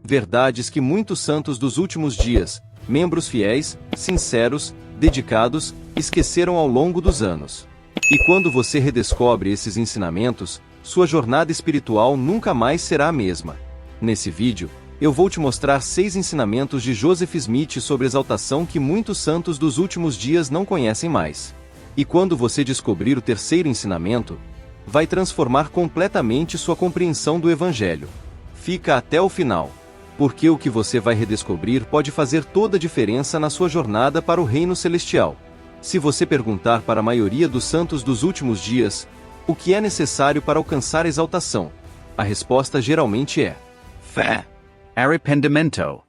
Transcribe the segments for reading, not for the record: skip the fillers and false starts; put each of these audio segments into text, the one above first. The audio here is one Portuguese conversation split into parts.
Verdades que muitos santos dos últimos dias, membros fiéis, sinceros, dedicados, esqueceram ao longo dos anos. E quando você redescobre esses ensinamentos, sua jornada espiritual nunca mais será a mesma. Nesse vídeo, eu vou te mostrar 6 ensinamentos de Joseph Smith sobre exaltação que muitos santos dos últimos dias não conhecem mais. E quando você descobrir o terceiro ensinamento, vai transformar completamente sua compreensão do Evangelho. Fica até o final, porque o que você vai redescobrir pode fazer toda a diferença na sua jornada para o reino celestial. Se você perguntar para a maioria dos santos dos últimos dias, o que é necessário para alcançar a exaltação, a resposta geralmente é: fé, arrependimento,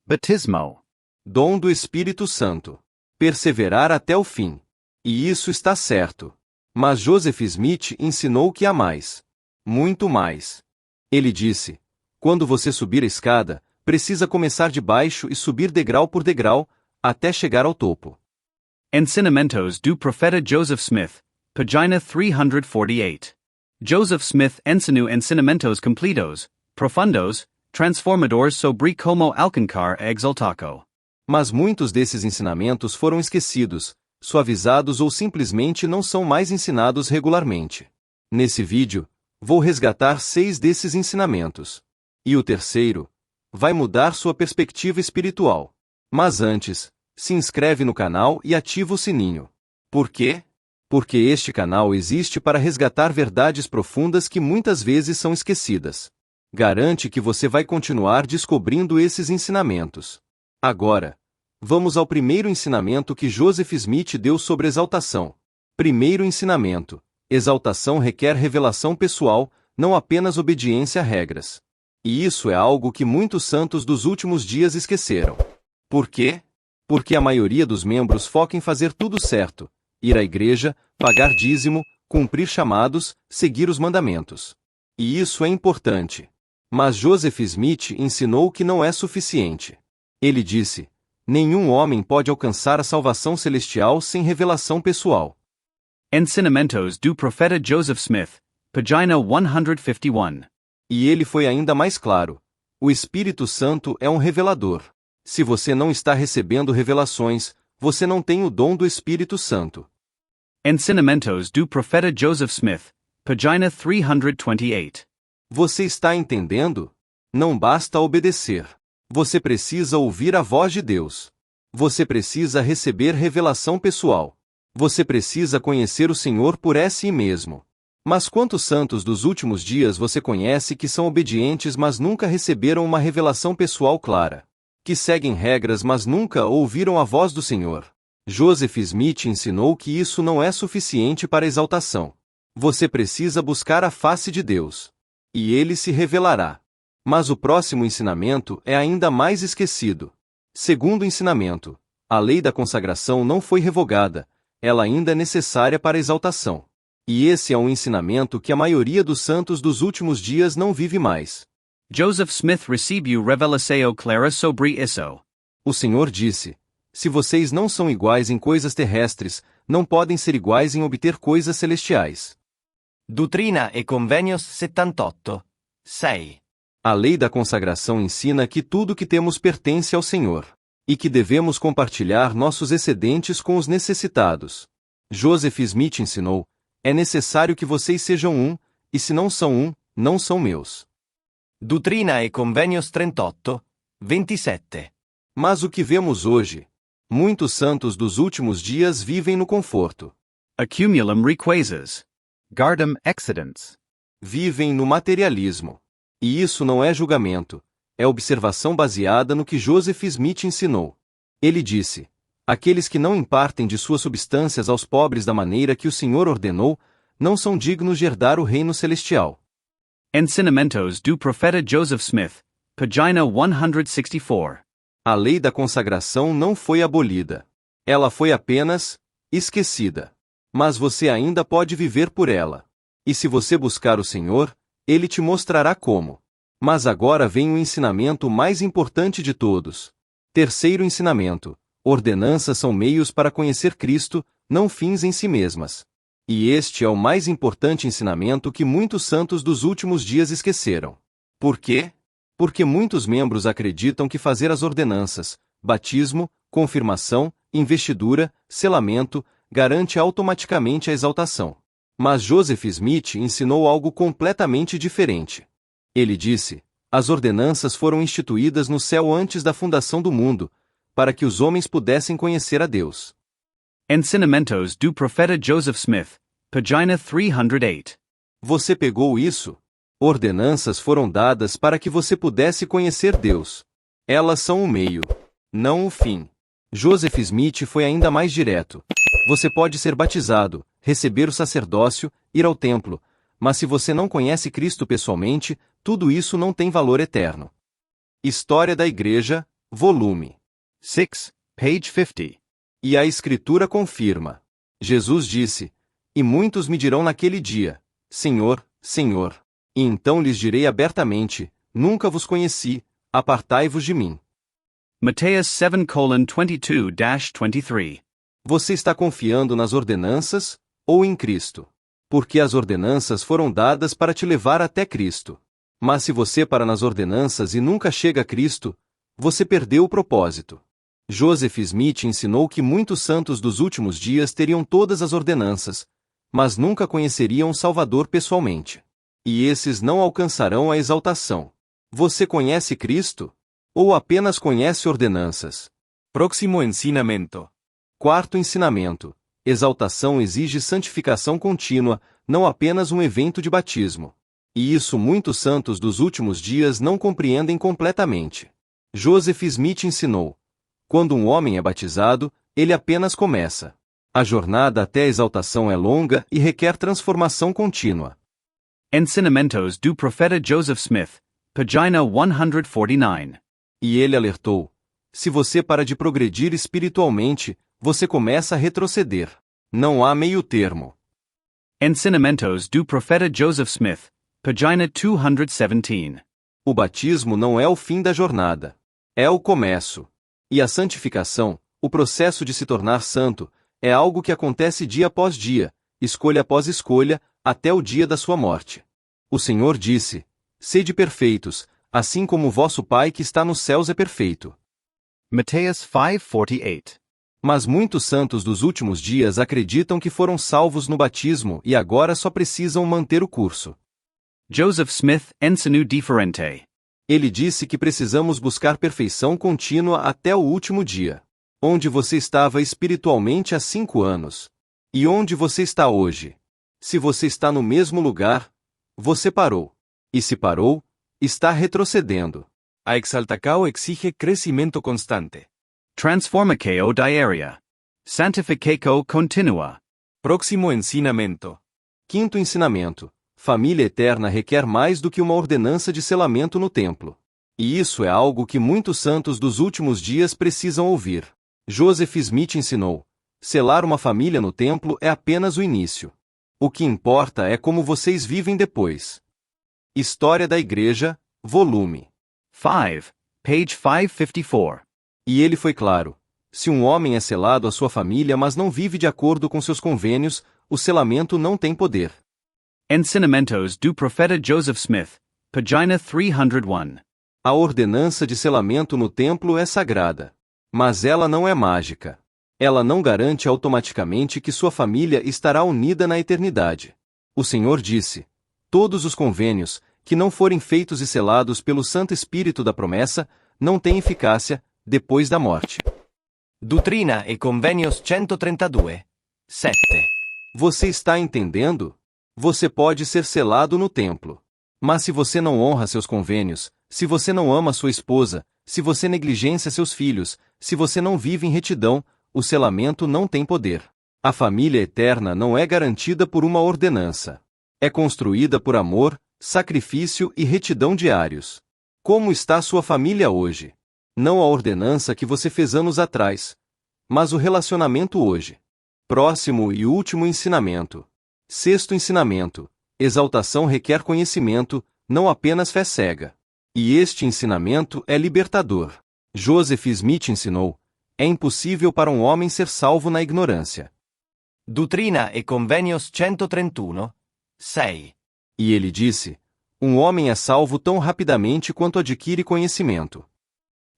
batismo, dom do Espírito Santo, perseverar até o fim. E isso está certo. Mas Joseph Smith ensinou que há mais. Muito mais. Ele disse: quando você subir a escada, precisa começar de baixo e subir degrau por degrau, até chegar ao topo. Ensinamentos do Profeta Joseph Smith, página 348. Joseph Smith ensinou ensinamentos completos, profundos, transformadores sobre como alcançar a exaltação. Mas muitos desses ensinamentos foram esquecidos, suavizados ou simplesmente não são mais ensinados regularmente. Nesse vídeo, vou resgatar 6 desses ensinamentos. E o terceiro vai mudar sua perspectiva espiritual. Mas antes, se inscreve no canal e ativa o sininho. Por quê? Porque este canal existe para resgatar verdades profundas que muitas vezes são esquecidas. Garante que você vai continuar descobrindo esses ensinamentos. Agora, vamos ao primeiro ensinamento que Joseph Smith deu sobre exaltação. Primeiro ensinamento: exaltação requer revelação pessoal, não apenas obediência a regras. E isso é algo que muitos santos dos últimos dias esqueceram. Por quê? Porque a maioria dos membros foca em fazer tudo certo: ir à igreja, pagar dízimo, cumprir chamados, seguir os mandamentos. E isso é importante. Mas Joseph Smith ensinou que não é suficiente. Ele disse: nenhum homem pode alcançar a salvação celestial sem revelação pessoal. Ensinamentos do Profeta Joseph Smith, página 151. E ele foi ainda mais claro: o Espírito Santo é um revelador. Se você não está recebendo revelações, você não tem o dom do Espírito Santo. Ensinamentos do Profeta Joseph Smith, página 328. Você está entendendo? Não basta obedecer. Você precisa ouvir a voz de Deus. Você precisa receber revelação pessoal. Você precisa conhecer o Senhor por si mesmo. Mas quantos santos dos últimos dias você conhece que são obedientes mas nunca receberam uma revelação pessoal clara? Que seguem regras mas nunca ouviram a voz do Senhor? Joseph Smith ensinou que isso não é suficiente para exaltação. Você precisa buscar a face de Deus. E Ele se revelará. Mas o próximo ensinamento é ainda mais esquecido. Segundo ensinamento: a lei da consagração não foi revogada, ela ainda é necessária para a exaltação. E esse é um ensinamento que a maioria dos santos dos últimos dias não vive mais. Joseph Smith recebeu revelação clara sobre isso. O Senhor disse: se vocês não são iguais em coisas terrestres, não podem ser iguais em obter coisas celestiais. Doutrina e Convênios 78, 6. A lei da consagração ensina que tudo que temos pertence ao Senhor, e que devemos compartilhar nossos excedentes com os necessitados. Joseph Smith ensinou: é necessário que vocês sejam um, e se não são um, não são meus. Doutrina e Convênios 38, 27. Mas o que vemos hoje? Muitos santos dos últimos dias vivem no conforto. Accumulum riquezas. Guardam excedents. Vivem no materialismo. E isso não é julgamento, é observação baseada no que Joseph Smith ensinou. Ele disse: aqueles que não impartem de suas substâncias aos pobres da maneira que o Senhor ordenou, não são dignos de herdar o reino celestial. Ensinamentos do Profeta Joseph Smith, página 164. A lei da consagração não foi abolida. Ela foi apenas esquecida. Mas você ainda pode viver por ela. E se você buscar o Senhor, Ele te mostrará como. Mas agora vem o ensinamento mais importante de todos. Terceiro ensinamento: ordenanças são meios para conhecer Cristo, não fins em si mesmas. E este é o mais importante ensinamento que muitos santos dos últimos dias esqueceram. Por quê? Porque muitos membros acreditam que fazer as ordenanças, batismo, confirmação, investidura, selamento, garante automaticamente a exaltação. Mas Joseph Smith ensinou algo completamente diferente. Ele disse: as ordenanças foram instituídas no céu antes da fundação do mundo, para que os homens pudessem conhecer a Deus. Ensinamentos do Profeta Joseph Smith, página 308. Você pegou isso? Ordenanças foram dadas para que você pudesse conhecer Deus. Elas são o meio, não o fim. Joseph Smith foi ainda mais direto. Você pode ser batizado, receber o sacerdócio, ir ao templo, mas se você não conhece Cristo pessoalmente, tudo isso não tem valor eterno. História da Igreja, volume 6, page 50. E a Escritura confirma. Jesus disse: e muitos me dirão naquele dia: Senhor, Senhor. E então lhes direi abertamente: nunca vos conheci, apartai-vos de mim. Mateus 7:22-23. Você está confiando nas ordenanças, ou em Cristo? Porque as ordenanças foram dadas para te levar até Cristo. Mas se você para nas ordenanças e nunca chega a Cristo, você perdeu o propósito. Joseph Smith ensinou que muitos santos dos últimos dias teriam todas as ordenanças, mas nunca conheceriam o Salvador pessoalmente. E esses não alcançarão a exaltação. Você conhece Cristo? Ou apenas conhece ordenanças? Próximo ensinamento. Quarto ensinamento. Exaltação exige santificação contínua, não apenas um evento de batismo. E isso muitos santos dos últimos dias não compreendem completamente. Joseph Smith ensinou: quando um homem é batizado, ele apenas começa. A jornada até a exaltação é longa e requer transformação contínua. Ensinamentos do Profeta Joseph Smith, página 149. E ele alertou: se você para de progredir espiritualmente, você começa a retroceder. Não há meio termo. Ensinamentos do Profeta Joseph Smith, página 217. O batismo não é o fim da jornada. É o começo. E a santificação, o processo de se tornar santo, é algo que acontece dia após dia, escolha após escolha, até o dia da sua morte. O Senhor disse: sede perfeitos, assim como o vosso Pai que está nos céus é perfeito. Mateus 5:48. Mas muitos santos dos últimos dias acreditam que foram salvos no batismo e agora só precisam manter o curso. Joseph Smith ensino diferente. Ele disse que precisamos buscar perfeição contínua até o último dia. Onde você estava espiritualmente há 5 anos? E onde você está hoje? Se você está no mesmo lugar, você parou. E se parou, está retrocedendo. A exaltação exige crescimento constante. Transformação diária. Santificação contínua. Próximo ensinamento. Quinto ensinamento. Família eterna requer mais do que uma ordenança de selamento no templo. E isso é algo que muitos santos dos últimos dias precisam ouvir. Joseph Smith ensinou: selar uma família no templo é apenas o início. O que importa é como vocês vivem depois. História da Igreja, volume 5, page 554. E ele foi claro: se um homem é selado à sua família mas não vive de acordo com seus convênios, o selamento não tem poder. Ensinamentos do Profeta Joseph Smith, página 301. A ordenança de selamento no templo é sagrada. Mas ela não é mágica. Ela não garante automaticamente que sua família estará unida na eternidade. O Senhor disse: todos os convênios, que não forem feitos e selados pelo Santo Espírito da promessa, não têm eficácia, depois da morte. Doutrina e Convênios 132. 7. Você está entendendo? Você pode ser selado no templo. Mas se você não honra seus convênios, se você não ama sua esposa, se você negligencia seus filhos, se você não vive em retidão, o selamento não tem poder. A família eterna não é garantida por uma ordenança. É construída por amor, sacrifício e retidão diários. Como está sua família hoje? Não a ordenança que você fez anos atrás, mas o relacionamento hoje. Próximo e último ensinamento. Sexto ensinamento. Exaltação requer conhecimento, não apenas fé cega. E este ensinamento é libertador. Joseph Smith ensinou: é impossível para um homem ser salvo na ignorância. Doutrina e Convênios 131. 6. E ele disse: Um homem é salvo tão rapidamente quanto adquire conhecimento.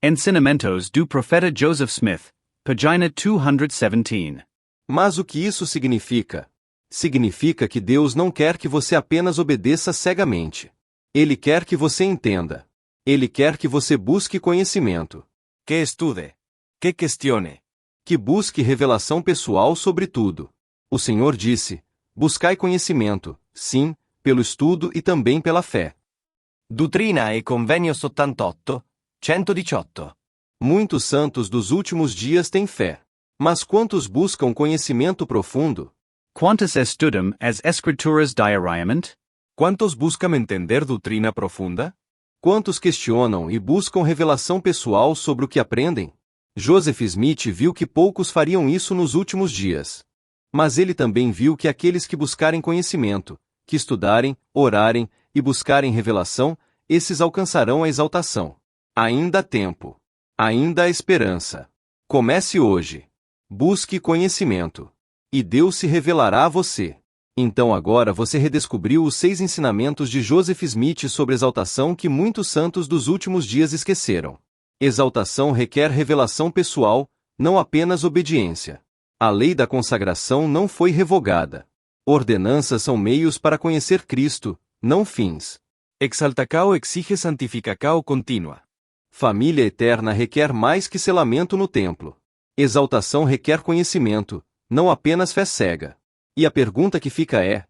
Ensinamentos do Profeta Joseph Smith, página 217. Mas o que isso significa? Significa que Deus não quer que você apenas obedeça cegamente. Ele quer que você entenda. Ele quer que você busque conhecimento. Que estude. Que questione. Que busque revelação pessoal sobre tudo. O Senhor disse: buscai conhecimento, sim, pelo estudo e também pela fé. Doutrina e Convenios 88, 118. Muitos santos dos últimos dias têm fé. Mas quantos buscam conhecimento profundo? Quantas estudam as Escrituras diariamente? Quantos buscam entender doutrina profunda? Quantos questionam e buscam revelação pessoal sobre o que aprendem? Joseph Smith viu que poucos fariam isso nos últimos dias. Mas ele também viu que aqueles que buscarem conhecimento, que estudarem, orarem e buscarem revelação, esses alcançarão a exaltação. Ainda há tempo. Ainda há esperança. Comece hoje. Busque conhecimento. E Deus se revelará a você. Então agora você redescobriu os 6 ensinamentos de Joseph Smith sobre exaltação que muitos santos dos últimos dias esqueceram. Exaltação requer revelação pessoal, não apenas obediência. A lei da consagração não foi revogada. Ordenanças são meios para conhecer Cristo, não fins. Exaltacao exige santificacao continua. Família eterna requer mais que selamento no templo. Exaltação requer conhecimento, não apenas fé cega. E a pergunta que fica é: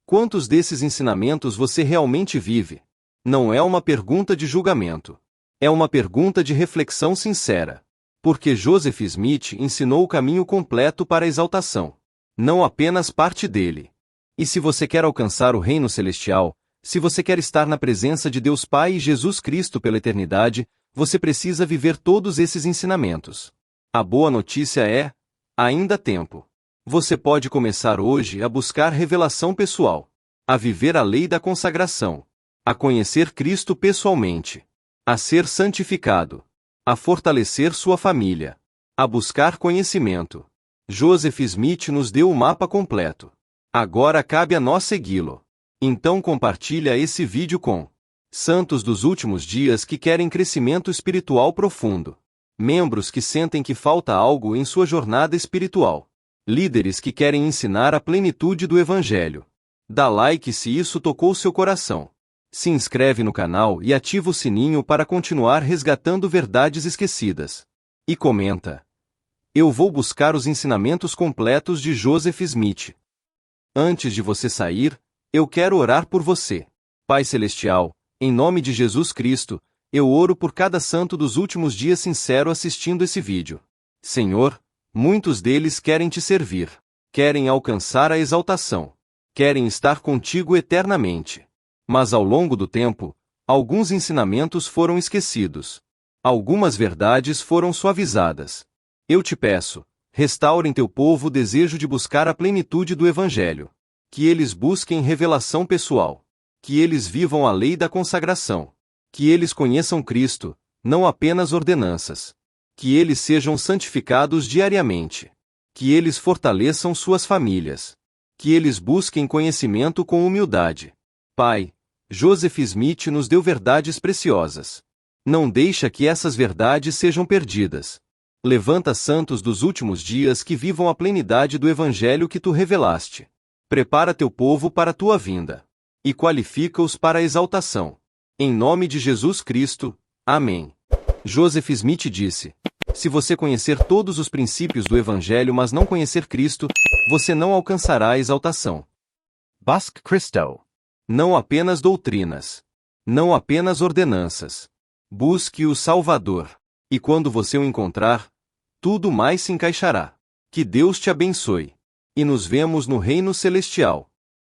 quantos desses ensinamentos você realmente vive? Não é uma pergunta de julgamento. É uma pergunta de reflexão sincera. Porque Joseph Smith ensinou o caminho completo para a exaltação. Não apenas parte dele. E se você quer alcançar o reino celestial, se você quer estar na presença de Deus Pai e Jesus Cristo pela eternidade, você precisa viver todos esses ensinamentos. A boa notícia é: ainda há tempo. Você pode começar hoje a buscar revelação pessoal, a viver a lei da consagração, a conhecer Cristo pessoalmente, a ser santificado, a fortalecer sua família, a buscar conhecimento. Joseph Smith nos deu o mapa completo. Agora cabe a nós segui-lo. Então compartilha esse vídeo com santos dos últimos dias que querem crescimento espiritual profundo, membros que sentem que falta algo em sua jornada espiritual, líderes que querem ensinar a plenitude do Evangelho. Dá like se isso tocou seu coração. Se inscreve no canal e ativa o sininho para continuar resgatando verdades esquecidas. E comenta: eu vou buscar os ensinamentos completos de Joseph Smith. Antes de você sair, eu quero orar por você. Pai Celestial, em nome de Jesus Cristo, eu oro por cada santo dos últimos dias sincero assistindo esse vídeo. Senhor, muitos deles querem te servir, querem alcançar a exaltação, querem estar contigo eternamente. Mas ao longo do tempo, alguns ensinamentos foram esquecidos. Algumas verdades foram suavizadas. Eu te peço, restaure em teu povo o desejo de buscar a plenitude do Evangelho. Que eles busquem revelação pessoal. Que eles vivam a lei da consagração. Que eles conheçam Cristo, não apenas ordenanças. Que eles sejam santificados diariamente. Que eles fortaleçam suas famílias. Que eles busquem conhecimento com humildade. Pai, Joseph Smith nos deu verdades preciosas. Não deixa que essas verdades sejam perdidas. Levanta santos dos últimos dias que vivam a plenidade do Evangelho que tu revelaste. Prepara teu povo para a tua vinda. E qualifica-os para a exaltação. Em nome de Jesus Cristo. Amém. Joseph Smith disse: se você conhecer todos os princípios do Evangelho mas não conhecer Cristo, você não alcançará a exaltação. Busque Cristo. Não apenas doutrinas. Não apenas ordenanças. Busque o Salvador. E quando você o encontrar, tudo mais se encaixará. Que Deus te abençoe. E nos vemos no reino celestial.